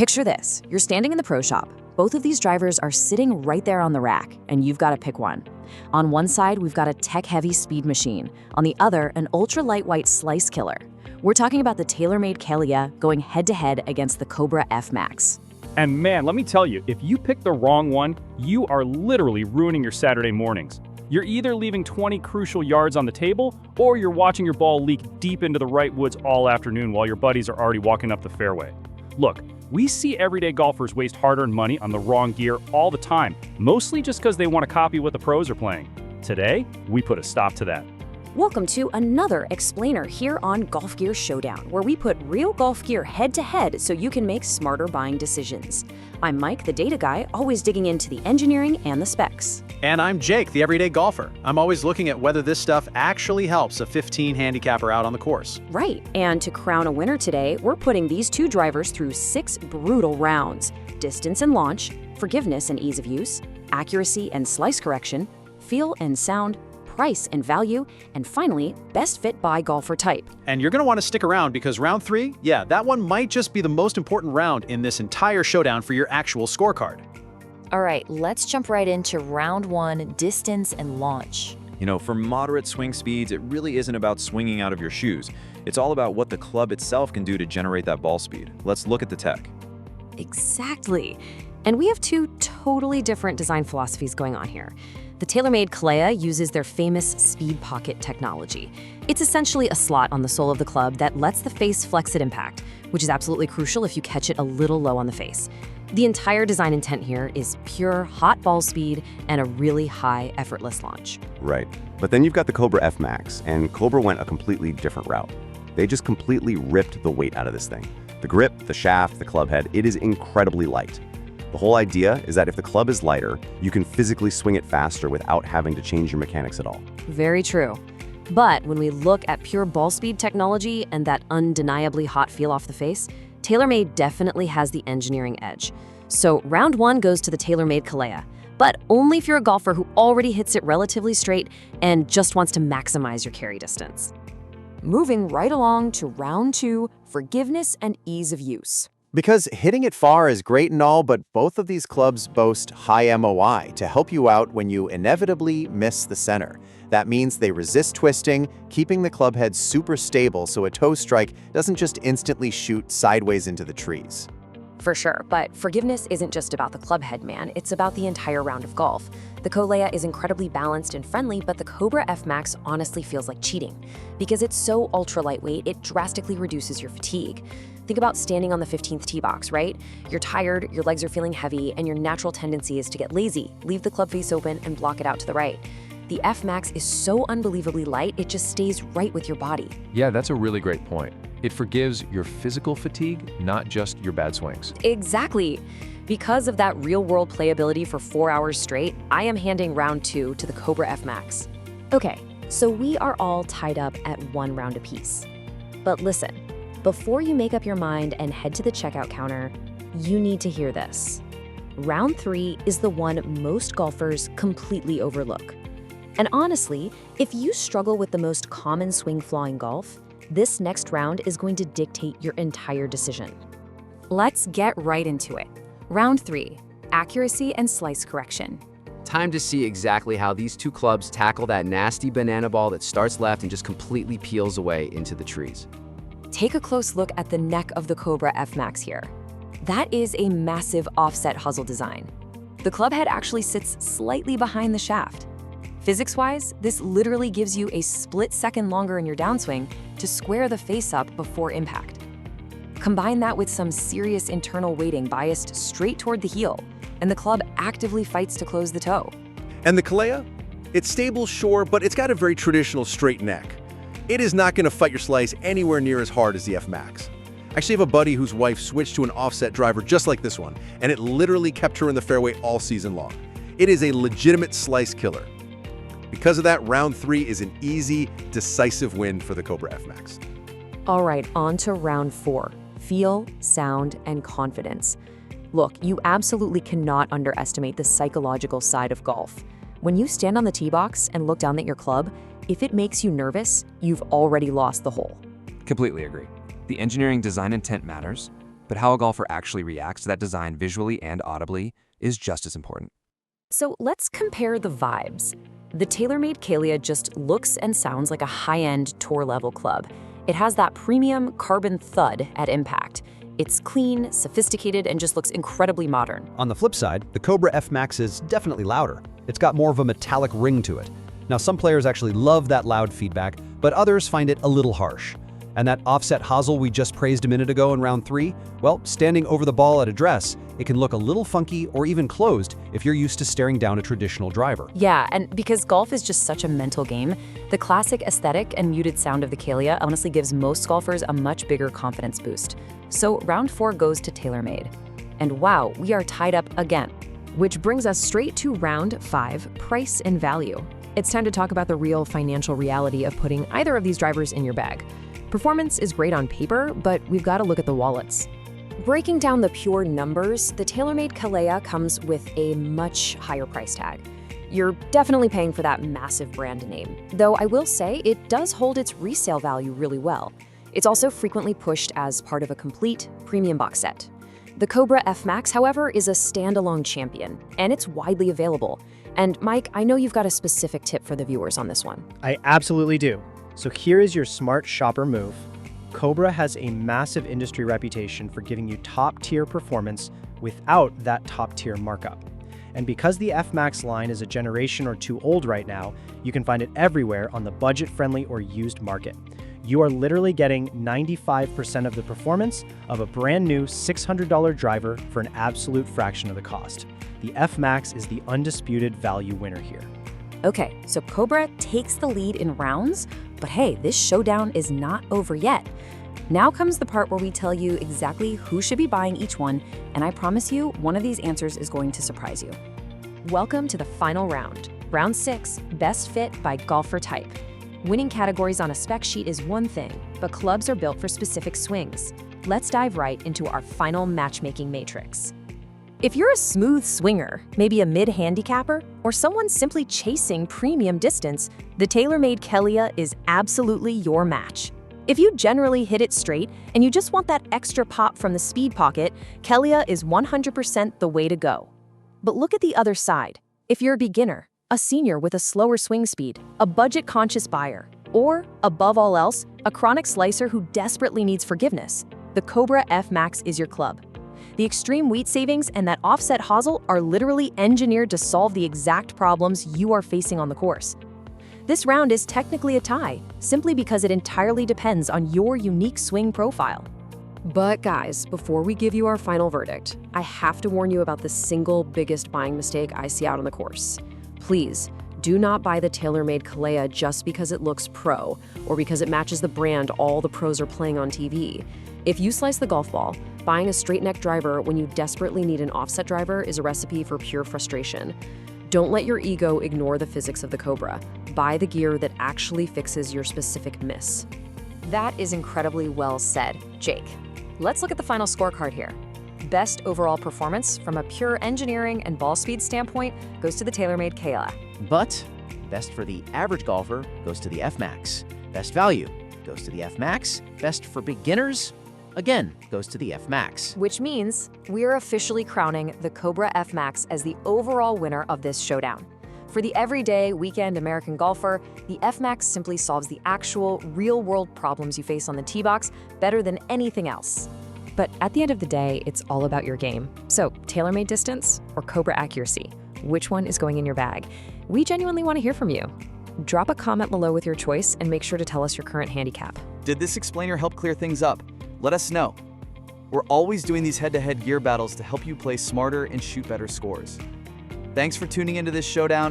Picture this. You're standing in the pro shop. Both of these drivers are sitting right there on the rack, and you've got to pick one. On one side, we've got a tech-heavy speed machine. On the other, an ultra-lightweight slice killer. We're talking about the TaylorMade Kalea going head-to-head against the Cobra F-Max. And man, let me tell you, if you pick the wrong one, you are literally ruining your Saturday mornings. You're either leaving 20 crucial yards on the table, or you're watching your ball leak deep into the right woods all afternoon while your buddies are already walking up the fairway. Look, we see everyday golfers waste hard-earned money on the wrong gear all the time, mostly just because they want to copy what the pros are playing. Today, we put a stop to that. Welcome to another explainer here on Golf Gear Showdown, where we put real golf gear head-to-head so you can make smarter buying decisions. I'm Mike, the data guy, always digging into the engineering and the specs. And I'm Jake, the everyday golfer. I'm always looking at whether this stuff actually helps a 15 handicapper out on the course. Right, and to crown a winner today, we're putting these two drivers through 6 brutal rounds: distance and launch, forgiveness and ease of use, accuracy and slice correction, feel and sound, price and value, and finally, best fit by golfer type. And you're going to want to stick around because round 3, yeah, that one might just be the most important round in this entire showdown for your actual scorecard. All right, let's jump right into round 1, distance and launch. You know, for moderate swing speeds, it really isn't about swinging out of your shoes. It's all about what the club itself can do to generate that ball speed. Let's look at the tech. Exactly. And we have 2 totally different design philosophies going on here. The TaylorMade Kalea uses their famous speed pocket technology. It's essentially a slot on the sole of the club that lets the face flex at impact, which is absolutely crucial if you catch it a little low on the face. The entire design intent here is pure hot ball speed and a really high effortless launch. Right. But then you've got the Cobra F-Max, and Cobra went a completely different route. They just completely ripped the weight out of this thing. The grip, the shaft, the club head, it is incredibly light. The whole idea is that if the club is lighter, you can physically swing it faster without having to change your mechanics at all. Very true. But when we look at pure ball speed technology and that undeniably hot feel off the face, TaylorMade definitely has the engineering edge. So round 1 goes to the TaylorMade Kalea, but only if you're a golfer who already hits it relatively straight and just wants to maximize your carry distance. Moving right along to round 2, forgiveness and ease of use. Because hitting it far is great and all, but both of these clubs boast high MOI to help you out when you inevitably miss the center. That means they resist twisting, keeping the club head super stable so a toe strike doesn't just instantly shoot sideways into the trees. For sure, but forgiveness isn't just about the club head, man. It's about the entire round of golf. The Kalea is incredibly balanced and friendly, but the Cobra F-Max honestly feels like cheating. Because it's so ultra lightweight, it drastically reduces your fatigue. Think about standing on the 15th tee box, right? You're tired, your legs are feeling heavy, and your natural tendency is to get lazy, leave the club face open, and block it out to the right. The F-Max is so unbelievably light, it just stays right with your body. Yeah, that's a really great point. It forgives your physical fatigue, not just your bad swings. Exactly. Because of that real-world playability for 4 hours straight, I am handing round 2 to the Cobra F-Max. Okay, so we are all tied up at 1 round apiece. But listen, before you make up your mind and head to the checkout counter, you need to hear this. Round 3 is the one most golfers completely overlook. And honestly, if you struggle with the most common swing flaw in golf, this next round is going to dictate your entire decision. Let's get right into it. Round 3, accuracy and slice correction. Time to see exactly how these 2 clubs tackle that nasty banana ball that starts left and just completely peels away into the trees. Take a close look at the neck of the Cobra F-Max here. That is a massive offset hustle design. The club head actually sits slightly behind the shaft. Physics-wise, this literally gives you a split second longer in your downswing to square the face up before impact. Combine that with some serious internal weighting biased straight toward the heel, and the club actively fights to close the toe. And the Kalea? It's stable, sure, but it's got a very traditional straight neck. It is not going to fight your slice anywhere near as hard as the F-Max. I actually have a buddy whose wife switched to an offset driver just like this one, and it literally kept her in the fairway all season long. It is a legitimate slice killer. Because of that, round 3 is an easy, decisive win for the Cobra F-Max. All right, on to round 4, feel, sound, and confidence. Look, you absolutely cannot underestimate the psychological side of golf. When you stand on the tee box and look down at your club, if it makes you nervous, you've already lost the hole. Completely agree. The engineering design intent matters, but how a golfer actually reacts to that design visually and audibly is just as important. So let's compare the vibes. The TaylorMade Kalea just looks and sounds like a high-end tour-level club. It has that premium carbon thud at impact. It's clean, sophisticated, and just looks incredibly modern. On the flip side, the Cobra F-Max is definitely louder. It's got more of a metallic ring to it. Now, some players actually love that loud feedback, but others find it a little harsh. And that offset hosel we just praised a minute ago in round 3, well, standing over the ball at address, it can look a little funky or even closed if you're used to staring down a traditional driver. Yeah, and because golf is just such a mental game, the classic aesthetic and muted sound of the Kalea honestly gives most golfers a much bigger confidence boost. So round 4 goes to TaylorMade. And wow, we are tied up again. Which brings us straight to round 5, price and value. It's time to talk about the real financial reality of putting either of these drivers in your bag. Performance is great on paper, but we've got to look at the wallets. Breaking down the pure numbers, the TaylorMade Kalea comes with a much higher price tag. You're definitely paying for that massive brand name, though I will say it does hold its resale value really well. It's also frequently pushed as part of a complete premium box set. The Cobra F-Max, however, is a standalone champion, and it's widely available. And Mike, I know you've got a specific tip for the viewers on this one. I absolutely do. So here is your smart shopper move. Cobra has a massive industry reputation for giving you top-tier performance without that top-tier markup. And because the F-Max line is a generation or two old right now, you can find it everywhere on the budget-friendly or used market. You are literally getting 95% of the performance of a brand new $600 driver for an absolute fraction of the cost. The F-Max is the undisputed value winner here. Okay, so Cobra takes the lead in rounds, but hey, this showdown is not over yet. Now comes the part where we tell you exactly who should be buying each one, and I promise you, one of these answers is going to surprise you. Welcome to the final round. Round 6, best fit by golfer type. Winning categories on a spec sheet is one thing, but clubs are built for specific swings. Let's dive right into our final matchmaking matrix. If you're a smooth swinger, maybe a mid-handicapper, or someone simply chasing premium distance, the TaylorMade Kalea is absolutely your match. If you generally hit it straight and you just want that extra pop from the speed pocket, Kalea is 100% the way to go. But look at the other side. If you're a beginner, a senior with a slower swing speed, a budget-conscious buyer, or, above all else, a chronic slicer who desperately needs forgiveness, the Cobra F-Max is your club. The extreme weight savings and that offset hosel are literally engineered to solve the exact problems you are facing on the course. This round is technically a tie, simply because it entirely depends on your unique swing profile. But guys, before we give you our final verdict, I have to warn you about the single biggest buying mistake I see out on the course. Please, do not buy the TaylorMade Kalea just because it looks pro, or because it matches the brand all the pros are playing on TV. If you slice the golf ball, buying a straight neck driver when you desperately need an offset driver is a recipe for pure frustration. Don't let your ego ignore the physics of the Cobra. Buy the gear that actually fixes your specific miss. That is incredibly well said, Jake. Let's look at the final scorecard here. Best overall performance from a pure engineering and ball speed standpoint goes to the TaylorMade Kalea. But best for the average golfer goes to the F-Max. Best value goes to the F-Max. Best for beginners, again, goes to the F-Max. Which means we're officially crowning the Cobra F-Max as the overall winner of this showdown. For the everyday weekend American golfer, the F-Max simply solves the actual real-world problems you face on the tee box better than anything else. But at the end of the day, it's all about your game. So, TaylorMade distance or Cobra accuracy? Which one is going in your bag? We genuinely want to hear from you. Drop a comment below with your choice and make sure to tell us your current handicap. Did this explainer help clear things up? Let us know. We're always doing these head-to-head gear battles to help you play smarter and shoot better scores. Thanks for tuning into this showdown.